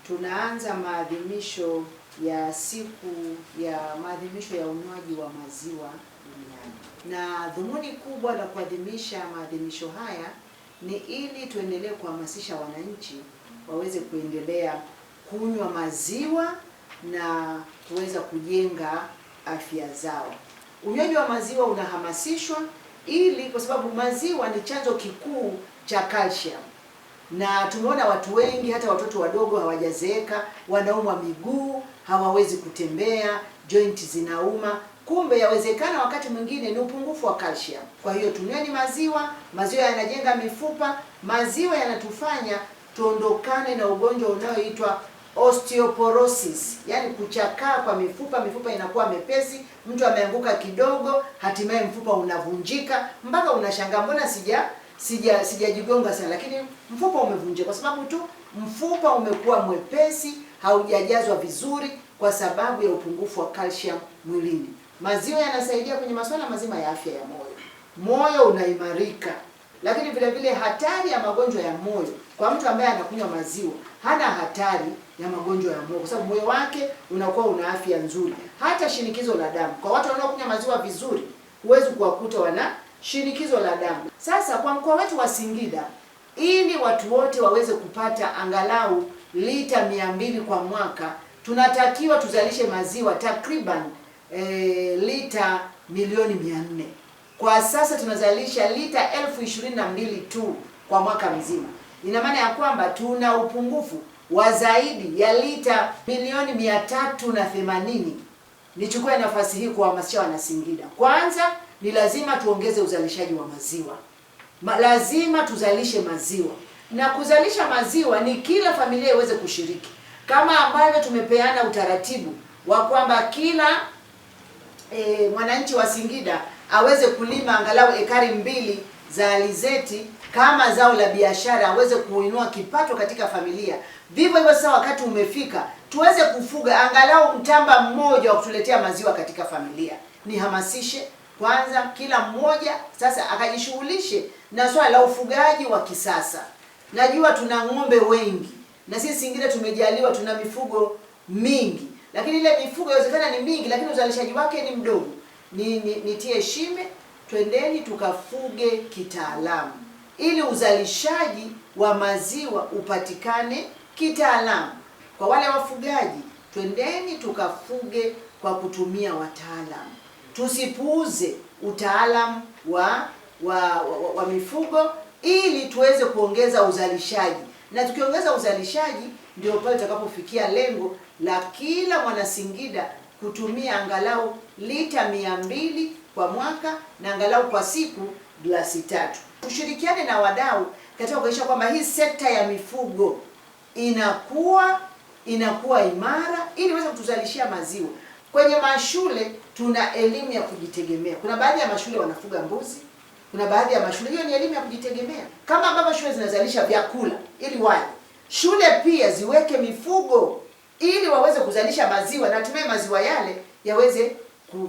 tunaanza maadhimisho ya siku ya maadhimisho ya unywaji wa maziwa duniani. Na dhumuni kubwa la kuadhimisha maadhimisho haya ni ili tuendelee kuhamasisha wananchi waweze kuendelea kunywa maziwa na kuweza kujenga afya zao. Unywaji wa maziwa unahamasishwa ili kwa sababu maziwa ni chanzo kikuu cha calcium. Na tumeona watu wengi, hata watoto wadogo hawajazeeka, wanaumwa miguu, hawawezi kutembea, joint zinauma. Kumbe yawezekana wakati mwingine ni upungufu wa calcium. Kwa hiyo tunyweni maziwa, maziwa yanajenga mifupa, maziwa yanatufanya tuondokane na ugonjwa unaoitwa osteoporosis, yani kuchakaa kwa mifupa, mifupa inakuwa mepesi, mtu ameanguka kidogo, hatimaye mfupa unavunjika, mpaka unashangaa mbona sijajigonga sana, lakini mfupa umevunjika kwa sababu tu mfupa umekuwa mwepesi, haujajazwa vizuri kwa sababu ya upungufu wa calcium mwilini. Maziwa yanasaidia kwenye masuala mazima ya afya ya moyo. Moyo unaimarika. Lakini vile vile hatari ya magonjwa ya moyo, kwa mtu ambaye anakunywa maziwa hana hatari ya magonjwa ya moyo kwa sababu moyo wake unakuwa una afya nzuri. Hata shinikizo la damu, kwa watu wanaokunywa maziwa vizuri, huwezi kuwakuta wana shinikizo la damu. Sasa kwa mkoa wetu wa Singida, ili watu wote waweze kupata angalau lita 200 kwa mwaka, tunatakiwa tuzalishe maziwa takriban lita milioni 400. Kwa sasa tunazalisha lita 22,000 tu kwa mwaka mzima. Ina maana ya kwamba tuna upungufu wa zaidi ya lita milioni 380. Nichukue nafasi hii kuhamasisha wana Singida. Kwanza ni lazima tuongeze uzalishaji wa maziwa. Lazima tuzalishe maziwa. Na kuzalisha maziwa ni kila familia iweze kushiriki. Kama ambavyo tumepeana utaratibu wa kwamba kila mwananchi wa Singida aweze kulima angalau ekari 2 za alizeti kama zao la biashara, aweze kuinua kipato katika familia. Vivyo hivyo sasa wakati umefika tuweze kufuga angalau mtamba mmoja wa kutuletea maziwa katika familia. Nihamasishe kwanza kila mmoja sasa akajishughulishe na swala la ufugaji wa kisasa. Najua tuna ng'ombe wengi na sisi Singida tumejaliwa tuna mifugo mingi, lakini ile mifugo inawezekana ni mingi lakini uzalishaji wake ni mdogo. Nitie shime, twendeni tukafuge kitaalamu ili uzalishaji wa maziwa upatikane kitaalamu. Kwa wale wafugaji, twendeni tukafuge kwa kutumia wataalamu. Tusipuuze utaalamu wa mifugo ili tuweze kuongeza uzalishaji. Na tukiongeza uzalishaji ndio pale tutakapofikia lengo la kila mwana Singida kutumia angalau lita 200 kwa mwaka na angalau kwa siku glasi 3. Tushirikiane na wadau katika kuhakikisha kwamba hii sekta ya mifugo inakuwa imara ili iweze kutuzalishia maziwa. Kwenye mashule tuna elimu ya kujitegemea. Kuna baadhi ya mashule wanafuga mbuzi, kuna baadhi ya mashule hiyo ni elimu ya kujitegemea. Kama ambavyo shule zinazalisha vyakula ili wale, shule pia ziweke mifugo ili waweze kuzalisha maziwa na hatimaye maziwa yale yaweze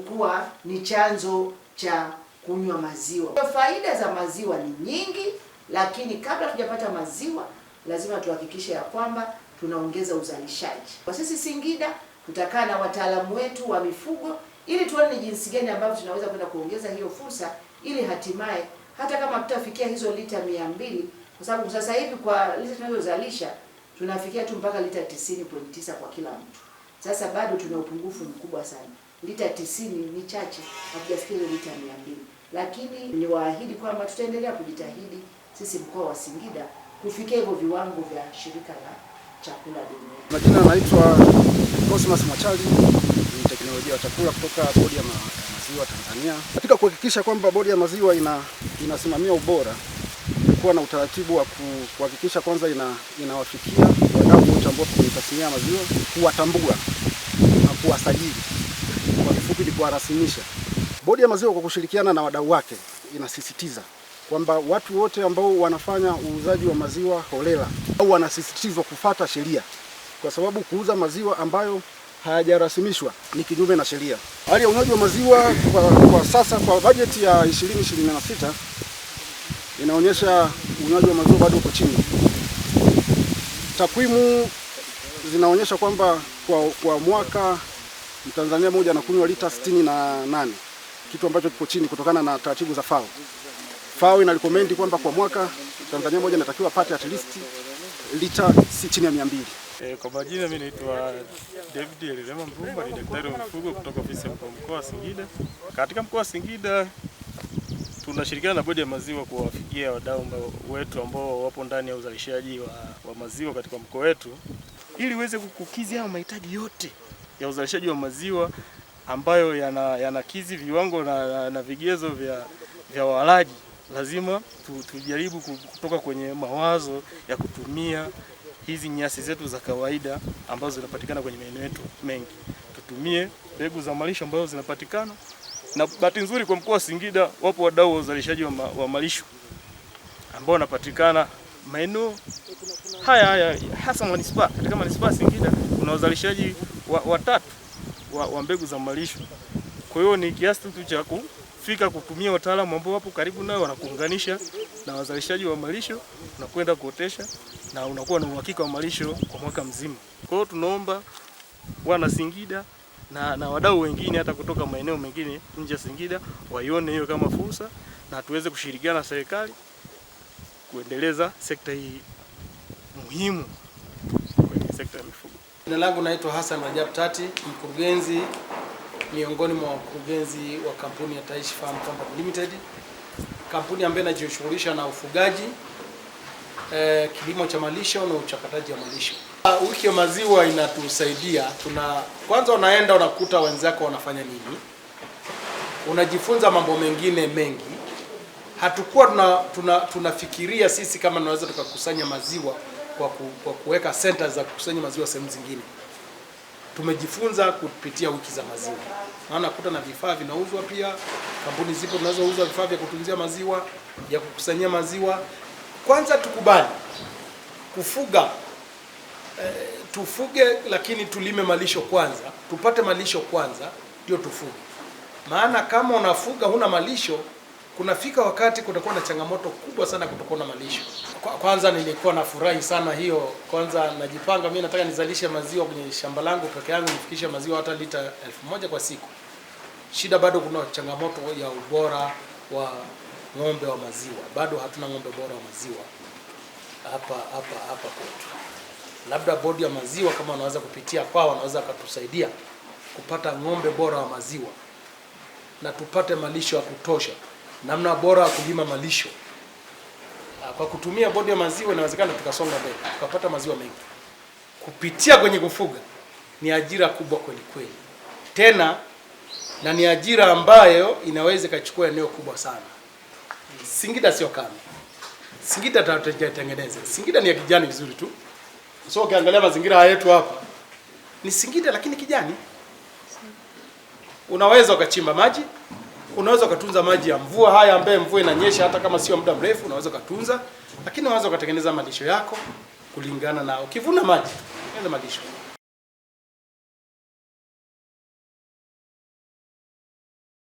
kuwa ni chanzo cha kunywa maziwa. Faida za maziwa ni nyingi, lakini kabla tujapata maziwa lazima tuhakikishe ya kwamba tunaongeza uzalishaji. Kwa sisi Singida tutakaa na wataalamu wetu wa mifugo ili tuone ni jinsi gani ambavyo tunaweza kwenda kuongeza hiyo fursa ili hatimaye hata kama tutafikia hizo lita 200, kwa sababu sasa hivi kwa lita tunazozalisha tunafikia tu mpaka lita 90.9 kwa kila mtu. Sasa bado tuna upungufu mkubwa sana. Lita 90 ni chache, hatujafikia lita 200. Lakini niwaahidi kwamba tutaendelea kujitahidi sisi mkoa wa Singida kufikia hivyo viwango vya shirika la chakula duniani. Majina naitwa Cosmas Machali, ni teknolojia ya chakula kutoka Bodi ya Maziwa Tanzania. Katika kuhakikisha kwamba Bodi ya Maziwa inasimamia ubora, kuwa na utaratibu wa kuhakikisha kwanza inawafikia wadau wote ambao kwenye tasnia ya maziwa, kuwatambua na kuwasajili. Kwa kifupi ni kuwarasimisha. Bodi ya Maziwa kwa kushirikiana na wadau wake inasisitiza kwamba watu wote ambao wanafanya uuzaji wa maziwa holela au wanasisitizwa kufuata sheria, kwa sababu kuuza maziwa ambayo hayajarasimishwa ni kinyume na sheria. Hali ya unywaji wa maziwa kwa sasa kwa bajeti ya 2026 inaonyesha unywaji wa maziwa bado uko chini. Takwimu zinaonyesha kwamba kwa mwaka Mtanzania mmoja anakunywa lita 68, kitu ambacho kipo chini kutokana na taratibu za FAO. FAO ina recommend kwamba kwa mwaka Mtanzania mmoja anatakiwa apate at least lita si chini ya 200. Kwa majina mimi naitwa David Elirema Mvumba, ni daktari wa mifugo kutoka ofisi ya mkoa wa Singida. Katika mkoa wa Singida tunashirikiana na bodi ya maziwa kuwafikia wadau wetu ambao wapo ndani ya uzalishaji wa maziwa katika mkoa wetu ili uweze kukidhi haya mahitaji yote ya uzalishaji wa maziwa ambayo yanakidhi viwango na vigezo vya walaji. Lazima tujaribu kutoka kwenye mawazo ya kutumia hizi nyasi zetu za kawaida ambazo zinapatikana kwenye maeneo yetu mengi. Tutumie mbegu za malisho ambazo zinapatikana, na bahati nzuri kwa mkoa wa Singida wapo wadau wa uzalishaji wa malisho ambao wanapatikana maeneo haya hasa manispaa. Katika manispaa Singida kuna wazalishaji watatu wa mbegu za malisho. Kwa hiyo ni kiasi tu cha kufika kutumia wataalamu ambao wapo karibu nao, wanakuunganisha na wazalishaji wa malisho na kwenda kuotesha, na unakuwa na uhakika wa malisho kwa mwaka mzima. Kwa hiyo tunaomba wana Singida na wadau wengine hata kutoka maeneo mengine nje ya Singida waione hiyo kama fursa na tuweze kushirikiana na serikali kuendeleza sekta hii muhimu kwenye sekta ya mifugo. Jina langu naitwa Hassan Rajab Tati, mkurugenzi miongoni mwa wakurugenzi wa kampuni ya Taishi Farm Company Limited, kampuni ambayo inajishughulisha na ufugaji, kilimo cha malisho na uchakataji wa malisho. Wiki ya maziwa inatusaidia, kwanza unaenda unakuta wenzako wanafanya nini, unajifunza mambo mengine mengi. Hatukuwa tunafikiria sisi kama tunaweza tukakusanya maziwa kwa kuweka centers za kukusanya maziwa sehemu zingine. Tumejifunza kupitia wiki za maziwa. Maana kuta na vifaa vinauzwa pia, kampuni zipo zinazouza vifaa vya kutunzia maziwa, ya kukusanyia maziwa. Kwanza tukubali kufuga, tufuge lakini tulime malisho kwanza, tupate malisho kwanza ndio tufuge. Maana kama unafuga huna malisho, kunafika wakati kutakuwa na changamoto kubwa sana kutokuwa na malisho. Kwanza nilikuwa nafurahi sana hiyo. Kwanza najipanga mimi nataka nizalishe maziwa kwenye shamba langu peke yangu, nifikishe maziwa hata lita 1000 kwa siku. Shida bado kuna changamoto ya ubora wa ng'ombe wa maziwa. Bado hatuna ng'ombe bora wa maziwa hapa kwetu. Labda bodi ya maziwa kama wanaweza kupitia kwao, wanaweza kutusaidia kupata ng'ombe bora wa maziwa na tupate malisho ya kutosha. Namna bora ya kulima malisho. Kwa kutumia bodi ya maziwa inawezekana tukasonga mbele, tukapata maziwa mengi. Kupitia kwenye kufuga ni ajira kubwa kweli kweli. Tena na ni ajira ambayo inaweza ikachukua eneo kubwa sana. Singida sio kame. Singida tutatengeneza. Singida ni ya kijani vizuri tu. So ukiangalia mazingira yetu hapa ni Singida lakini kijani. Unaweza ukachimba maji, unaweza ukatunza maji ya mvua haya ambaye mvua inanyesha hata kama sio muda mrefu, unaweza ukatunza, lakini unaweza ukatengeneza malisho yako kulingana na ukivuna maji, tengeneza malisho.